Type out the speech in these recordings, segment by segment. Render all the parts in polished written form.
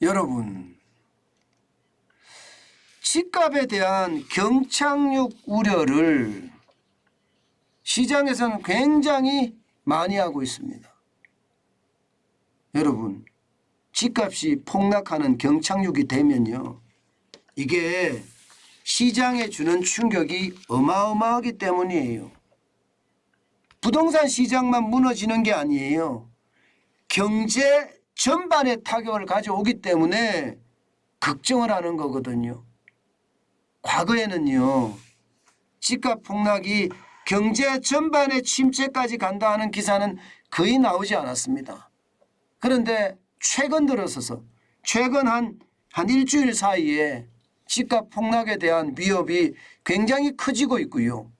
여러분, 집값에 대한 경착륙 우려를 시장에서는 굉장히 많이 하고 있습니다. 여러분, 집값이 폭락하는 경착륙이 되면요, 이게 시장에 주는 충격이 어마어마하기 때문이에요. 부동산 시장만 무너지는 게 아니에요. 경제 전반에 타격을 가져오기 때문에 걱정을 하는 거거든요. 과거에는요, 집값 폭락이 경제 전반의 침체까지 간다 하는 기사는 거의 나오지 않았습니다. 그런데 최근 들어서서 최근 한 일주일 사이에 집값 폭락에 대한 위협이 굉장히 커지고 있고요.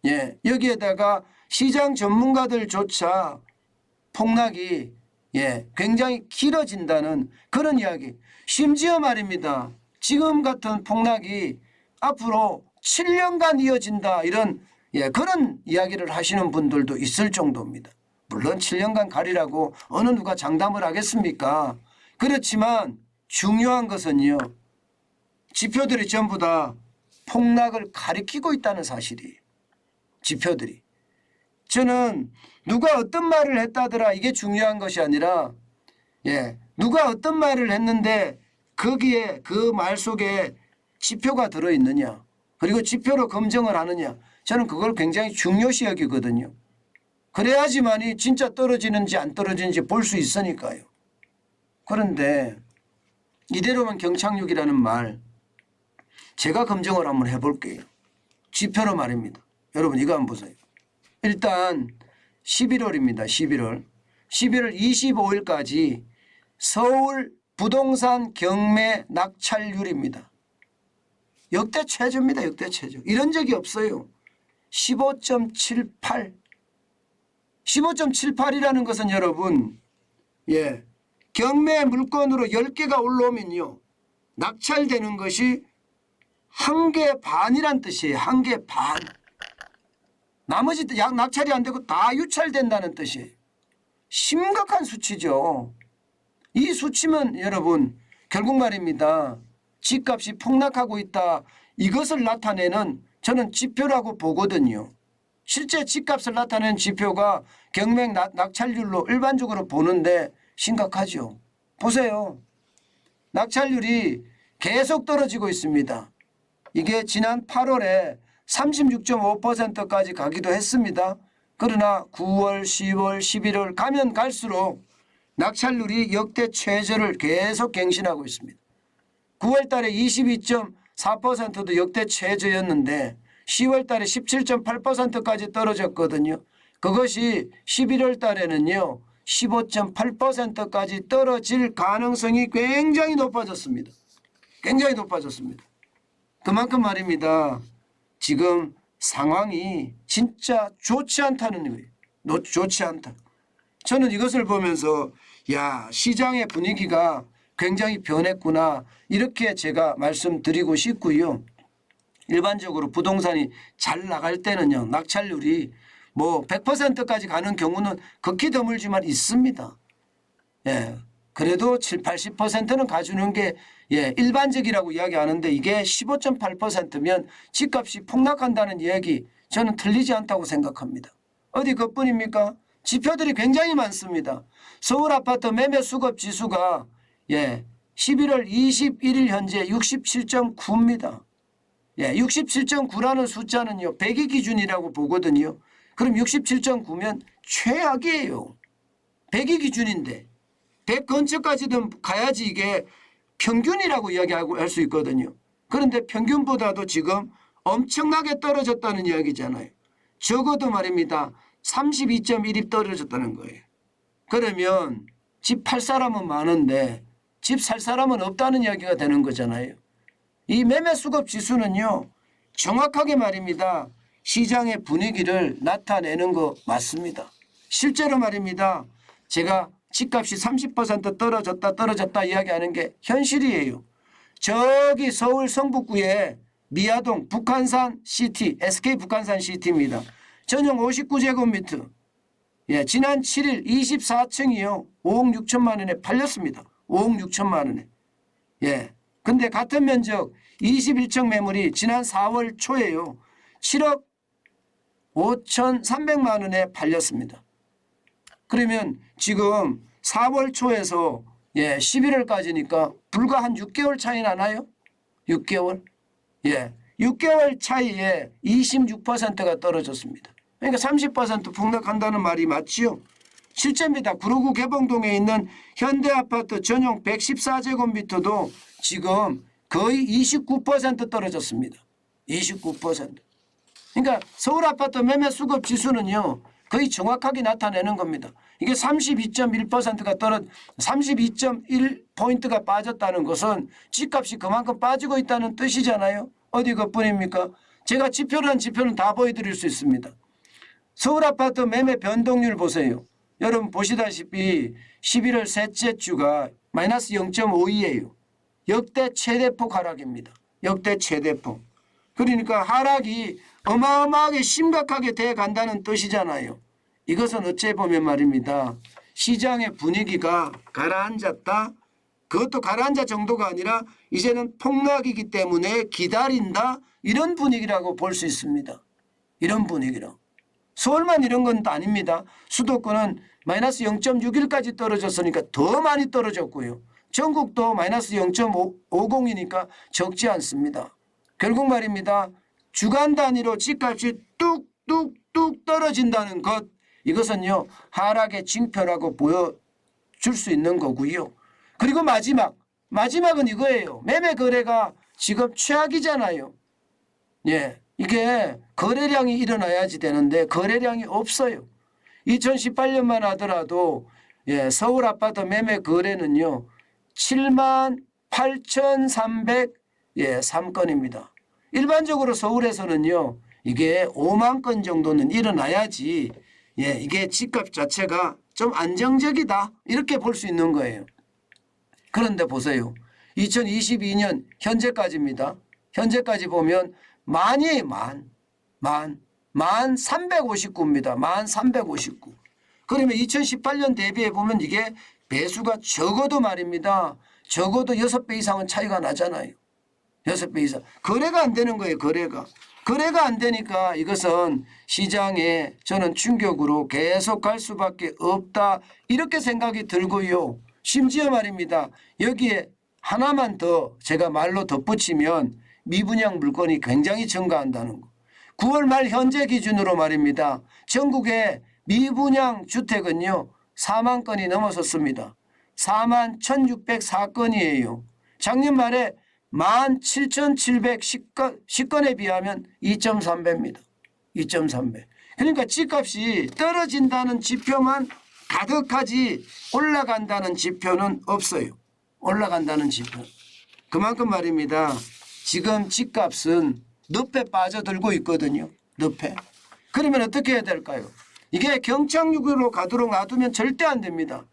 예, 여기에다가 시장 전문가들조차 폭락이 굉장히 길어진다는 그런 이야기. 심지어 말입니다, 지금 같은 폭락이 앞으로 7년간 이어진다, 이런 그런 이야기를 하시는 분들도 있을 정도입니다. 물론 7년간 가리라고 어느 누가 장담을 하겠습니까? 그렇지만 중요한 것은요, 지표들이 전부 다 폭락을 가리키고 있다는 사실이에요. 지표들이. 저는 누가 어떤 말을 했다더라 이게 중요한 것이 아니라 누가 어떤 말을 했는데 거기에 그 말 속에 지표가 들어있느냐, 그리고 지표로 검증을 하느냐, 저는 그걸 굉장히 중요시 여기거든요. 그래야지만이 진짜 떨어지는지 안 떨어지는지 볼 수 있으니까요. 그런데 이대로만 경착륙이라는 말 제가 검증을 한번 해볼게요. 지표로 말입니다. 여러분 이거 한번 보세요. 일단 11월입니다. 11월 25일까지 서울 부동산 경매 낙찰률입니다. 역대 최저입니다. 역대 최저. 이런 적이 없어요. 15.78. 15.78이라는 것은 여러분, 경매 물건으로 10개가 올라오면요, 낙찰되는 것이 1개 반이란 뜻이에요. 1개 반. 나머지 낙찰이 안 되고 다 유찰된다는 뜻이에요. 심각한 수치죠. 이 수치면 여러분 결국 말입니다, 집값이 폭락하고 있다, 이것을 나타내는 저는 지표라고 보거든요. 실제 집값을 나타내는 지표가 경매 낙찰률로 일반적으로 보는데 심각하죠. 보세요. 낙찰률이 계속 떨어지고 있습니다. 이게 지난 8월에 36.5%까지 가기도 했습니다. 그러나 9월, 10월, 11월 가면 갈수록 낙찰률이 역대 최저를 계속 갱신하고 있습니다. 9월 달에 22.4%도 역대 최저였는데 10월 달에 17.8%까지 떨어졌거든요. 그것이 11월 달에는요 15.8%까지 떨어질 가능성이 굉장히 높아졌습니다. 굉장히 높아졌습니다. 그만큼 말입니다, 지금 상황이 진짜 좋지 않다는 거예요. 좋지 않다. 저는 이것을 보면서 시장의 분위기가 굉장히 변했구나, 이렇게 제가 말씀드리고 싶고요. 일반적으로 부동산이 잘 나갈 때는요, 낙찰률이 뭐 100%까지 가는 경우는 극히 드물지만 있습니다. 그래도 7, 80%는 가주는 게 일반적이라고 이야기하는데, 이게 15.8%면 집값이 폭락한다는 이야기, 저는 틀리지 않다고 생각합니다. 어디 그뿐입니까? 지표들이 굉장히 많습니다. 서울 아파트 매매 수급 지수가 11월 21일 현재 67.9입니다. 67.9라는 숫자는요 100이 기준이라고 보거든요. 그럼 67.9면 최악이에요. 100이 기준인데 100 근처까지는 가야지 이게 평균이라고 이야기하고 할 수 있거든요. 그런데 평균보다도 지금 엄청나게 떨어졌다는 이야기잖아요. 적어도 말입니다 32.1이 떨어졌다는 거예요. 그러면 집 팔 사람은 많은데 집 살 사람은 없다는 이야기가 되는 거잖아요. 이 매매 수급 지수는요 정확하게 말입니다 시장의 분위기를 나타내는 거 맞습니다. 실제로 말입니다, 제가 집값이 30% 떨어졌다 이야기하는 게 현실이에요. 저기 서울 성북구에 미아동 북한산 시티, SK 북한산 시티입니다. 전용 59제곱미터. 지난 7일 24층이요 5억 6천만 원에 팔렸습니다. 5억 6천만 원에. 예. 근데 같은 면적 21층 매물이 지난 4월 초에요. 7억 5,300만 원에 팔렸습니다. 그러면 지금 4월 초에서 11월까지니까 불과 한 6개월 차이 나나요? 6개월? 예. 6개월 차이에 26%가 떨어졌습니다. 그러니까 30% 폭락한다는 말이 맞지요? 실제입니다. 구로구 개봉동에 있는 현대아파트 전용 114제곱미터도 지금 거의 29% 떨어졌습니다. 29%. 그러니까 서울 아파트 매매 수급 지수는요, 거의 정확하게 나타내는 겁니다. 이게 32.1%가 32.1포인트가 빠졌다는 것은 집값이 그만큼 빠지고 있다는 뜻이잖아요. 어디 그뿐입니까? 제가 지표란 지표는 다 보여드릴 수 있습니다. 서울 아파트 매매 변동률 보세요. 여러분 보시다시피 11월 셋째 주가 마이너스 0.52예요. 역대 최대폭 하락입니다. 역대 최대폭. 그러니까 하락이 어마어마하게 심각하게 돼 간다는 뜻이잖아요. 이것은 어찌 보면 말입니다. 시장의 분위기가 가라앉았다. 그것도 가라앉아 정도가 아니라 이제는 폭락이기 때문에 기다린다. 이런 분위기라고 볼 수 있습니다. 이런 분위기라. 서울만 이런 건 아닙니다. 수도권은 마이너스 0.61까지 떨어졌으니까 더 많이 떨어졌고요. 전국도 마이너스 0.50이니까 적지 않습니다. 결국 말입니다. 주간 단위로 집값이 뚝뚝뚝 떨어진다는 것, 이것은요 하락의 징표라고 보여줄 수 있는 거고요. 그리고 마지막은 이거예요. 매매 거래가 지금 최악이잖아요. 예, 이게 거래량이 일어나야지 되는데 거래량이 없어요. 2018년만 하더라도 서울 아파트 매매 거래는요 78,303건입니다. 일반적으로 서울에서는요 이게 5만 건 정도는 일어나야지 이게 집값 자체가 좀 안정적이다 이렇게 볼 수 있는 거예요. 그런데 보세요. 2022년 현재까지입니다. 현재까지 보면 만이에요. 만 359입니다. 1,359. 그러면 2018년 대비해 보면 이게 배수가 적어도 말입니다. 적어도 6배 이상은 차이가 나잖아요. 6배 이상. 거래가 안 되는 거예요. 거래가 안 되니까 이것은 시장에 저는 충격으로 계속 갈 수밖에 없다. 이렇게 생각이 들고요. 심지어 말입니다. 여기에 하나만 더 제가 말로 덧붙이면 미분양 물건이 굉장히 증가한다는 거. 9월 말 현재 기준으로 말입니다. 전국의 미분양 주택은요 4만 건이 넘어섰습니다. 4만 1,604건이에요. 작년 말에 17,710건에 비하면 2.3배입니다. 2.3배. 그러니까 집값이 떨어진다는 지표만 가득하지 올라간다는 지표는 없어요. 올라간다는 지표. 그만큼 말입니다. 지금 집값은 늪에 빠져들고 있거든요. 늪에. 그러면 어떻게 해야 될까요? 이게 경착륙으로 가도록 놔두면 절대 안 됩니다.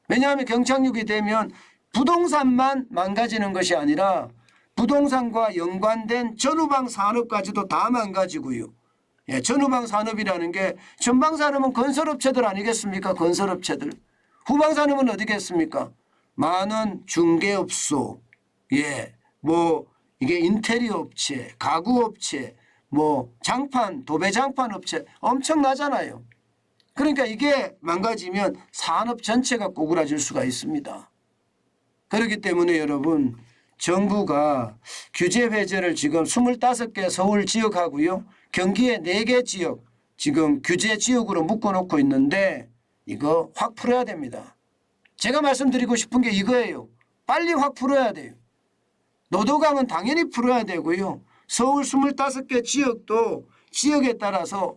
왜냐하면 경착륙이 되면 부동산만 망가지는 것이 아니라 부동산과 연관된 전후방 산업까지도 다 망가지고요. 전후방 산업이라는 게 전방 산업은 건설업체들 아니겠습니까? 건설업체들. 후방 산업은 어디겠습니까? 많은 중개업소, 이게 인테리어 업체, 가구 업체, 장판, 도배 장판 업체 엄청나잖아요. 그러니까 이게 망가지면 산업 전체가 꼬꾸라질 수가 있습니다. 그렇기 때문에 여러분 정부가 규제 해제를 지금 25개 서울 지역하고요. 경기의 4개 지역 지금 규제 지역으로 묶어놓고 있는데 이거 확 풀어야 됩니다. 제가 말씀드리고 싶은 게 이거예요. 빨리 확 풀어야 돼요. 노도강은 당연히 풀어야 되고요. 서울 25개 지역도 지역에 따라서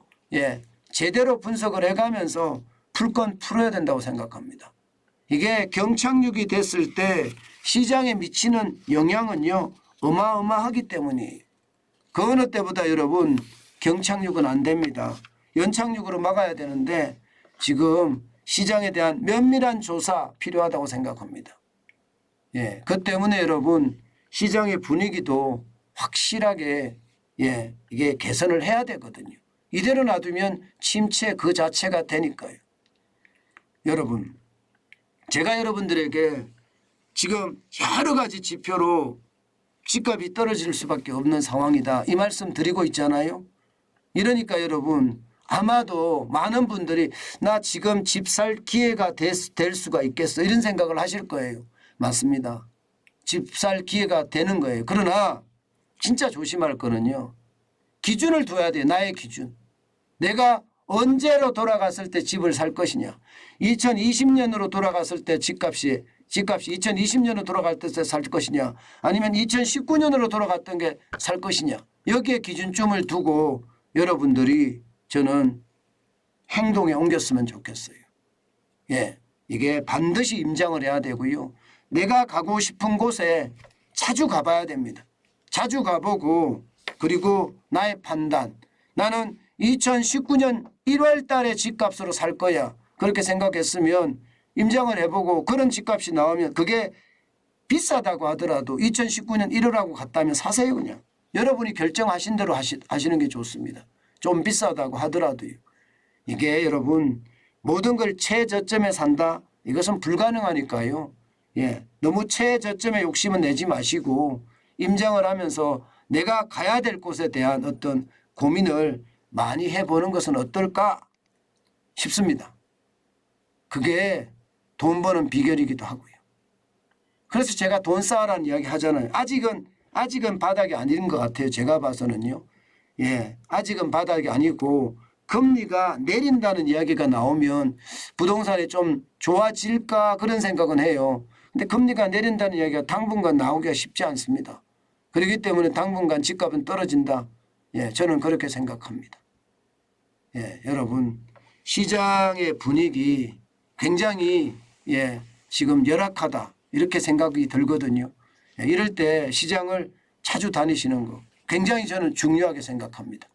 제대로 분석을 해가면서 풀 건 풀어야 된다고 생각합니다. 이게 경착륙이 됐을 때 시장에 미치는 영향은요 어마어마하기 때문이에요. 그 어느 때보다 여러분 경착륙은 안 됩니다. 연착륙으로 막아야 되는데 지금 시장에 대한 면밀한 조사 필요하다고 생각합니다. 그 때문에 여러분 시장의 분위기도 확실하게 이게 개선을 해야 되거든요. 이대로 놔두면 침체 그 자체가 되니까요. 여러분 제가 여러분들에게 지금 여러 가지 지표로 집값이 떨어질 수밖에 없는 상황이다. 이 말씀 드리고 있잖아요. 이러니까 여러분 아마도 많은 분들이 나 지금 집 살 기회가 될 수가 있겠어 이런 생각을 하실 거예요. 맞습니다. 집 살 기회가 되는 거예요. 그러나 진짜 조심할 거는요. 기준을 둬야 돼요. 나의 기준. 내가 언제로 돌아갔을 때 집을 살 것이냐. 2020년으로 돌아갔을 때 집값이 2020년으로 돌아갈 때 살 것이냐. 아니면 2019년으로 돌아갔던 게 살 것이냐. 여기에 기준점을 두고 여러분들이 저는 행동에 옮겼으면 좋겠어요. 예, 이게 반드시 임장을 해야 되고요. 내가 가고 싶은 곳에 자주 가봐야 됩니다. 자주 가보고 그리고 나의 판단. 나는 2019년 1월 달에 집값으로 살 거야. 그렇게 생각했으면 임장을 해보고 그런 집값이 나오면 그게 비싸다고 하더라도 2019년 1월하고 같다면 사세요 그냥. 여러분이 결정하신 대로 하시는 게 좋습니다. 좀 비싸다고 하더라도요. 이게 여러분 모든 걸 최저점에 산다? 이것은 불가능하니까요. 예, 너무 최저점에 욕심은 내지 마시고 임장을 하면서 내가 가야 될 곳에 대한 어떤 고민을 많이 해보는 것은 어떨까 싶습니다. 그게 돈 버는 비결이기도 하고요. 그래서 제가 돈 쌓으라는 이야기 하잖아요. 아직은 바닥이 아닌 것 같아요. 제가 봐서는요. 예, 아직은 바닥이 아니고 금리가 내린다는 이야기가 나오면 부동산이 좀 좋아질까 그런 생각은 해요. 근데 금리가 내린다는 이야기가 당분간 나오기가 쉽지 않습니다. 그렇기 때문에 당분간 집값은 떨어진다. 예, 저는 그렇게 생각합니다. 예, 여러분 시장의 분위기 굉장히 지금 열악하다 이렇게 생각이 들거든요. 예, 이럴 때 시장을 자주 다니시는 거 굉장히 저는 중요하게 생각합니다.